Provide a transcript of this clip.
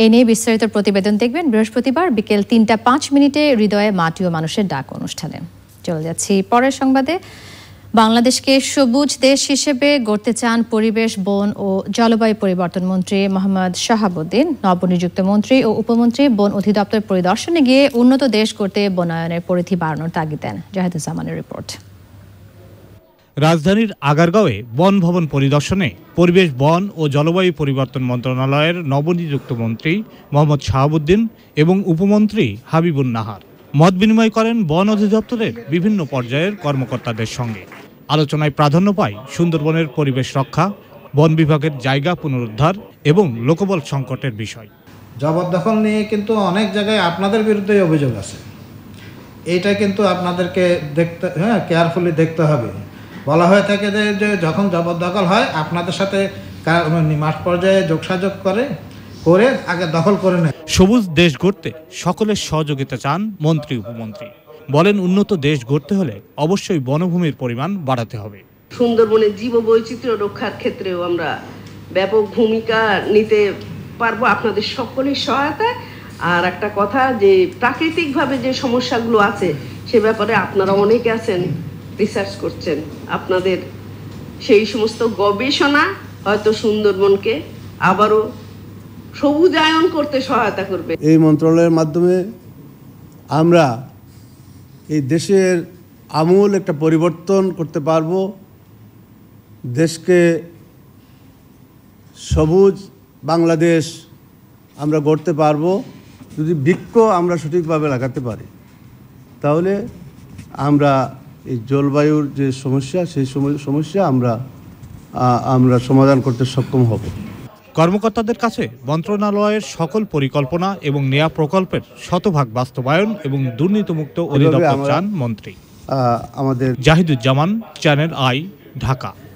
এ নিয়ে বিস্তারিত প্রতিবেদন দেখবেন বৃহস্পতিবার বিকেল ৩টা ৫ হৃদয়ে মাটি ও মানুষের ডাক অনুষ্ঠানে। চলে যাচ্ছি পরের সংবাদে। বাংলাদেশকে সবুজ দেশ হিসেবে গড়তে চান পরিবেশ, বন ও জলবায়ু পরিবর্তন মন্ত্রী মোহাম্মদ শাহাবুদ্দিন। নবনিযুক্ত মন্ত্রী ও উপমন্ত্রী বন অধিদপ্তর পরিদর্শনে গিয়ে উন্নত দেশ গড়তে বনায়নের পরিধি বাড়ানোর তাগিদ দেন। জাহিদুজ্জামানের রিপোর্ট। রাজধানীর আগারগাঁওয়ে বন ভবন পরিদর্শনে পরিবেশ, বন ও জলবায়ু পরিবর্তন মন্ত্রণালয়ের নবনিযুক্ত মন্ত্রী মোহাম্মদ শাহাবুদ্দিন এবং উপমন্ত্রী হাবিবুন নাহার মত বিনিময় করেন বন অধিদপ্তরের বিভিন্ন পর্যায়ের কর্মকর্তাদের সঙ্গে। আলোচনায় প্রাধান্য পায় সুন্দরবনের পরিবেশ রক্ষা, বন বিভাগের জায়গা পুনরুদ্ধার এবং লোকবল সংকটের বিষয়। জবরদখল নিয়ে কিন্তু অনেক জায়গায় আপনাদের বিরুদ্ধে অভিযোগ আছে, এইটা কিন্তু আপনাদেরকে কেয়ারফুলি দেখতে হবে। বলা হয়ে থাকে যে যখন জবরদখল হয় আপনাদের সাথে মাঠ পর্যায়ে যোগসাযোগ করে আগে দখল করে নেয়। সবুজ দেশ গড়তে সকলের সহযোগিতা চান মন্ত্রী উপমন্ত্রী। বলেন, উন্নত দেশ গড়তে হলে অবশ্যই বনভূমির পরিমাণ বাড়াতে হবে। সুন্দরবনের জীববৈচিত্র্য রক্ষার ক্ষেত্রেও আমরা ব্যাপক ভূমিকা নিতে পারবো আপনাদের সকলের সহায়তায়। আর একটা কথা, যে প্রাকৃতিকভাবে যে সমস্যাগুলো আছে সে ব্যাপারে আপনারা অনেকে আছেন, রিসার্চ করছেন, আপনাদের সেই সমস্ত গবেষণা হয়তো সুন্দরবনকে আবারও সবুজায়ন করতে সহায়তা করবে। এই মন্ত্রণালয়ের মাধ্যমে আমরা এই দেশের আমূল একটা পরিবর্তন করতে পারবো। দেশকে সবুজ বাংলাদেশ আমরা গড়তে পারবো যদি বৃক্ষ আমরা সঠিকভাবে লাগাতে পারি। তাহলে আমরা এই জলবায়ুর যে সমস্যা, সেই সমস্যা আমরা সমাধান করতে সক্ষম হব। কর্মকর্তাদের কাছে মন্ত্রণালয়ের সকল পরিকল্পনা এবং নেয়া প্রকল্পের শতভাগ বাস্তবায়ন এবং দুর্নীতিমুক্ত অধিদপ্তর চান মন্ত্রী। আমাদের জাহিদুজ্জামান, চ্যানেল আই, ঢাকা।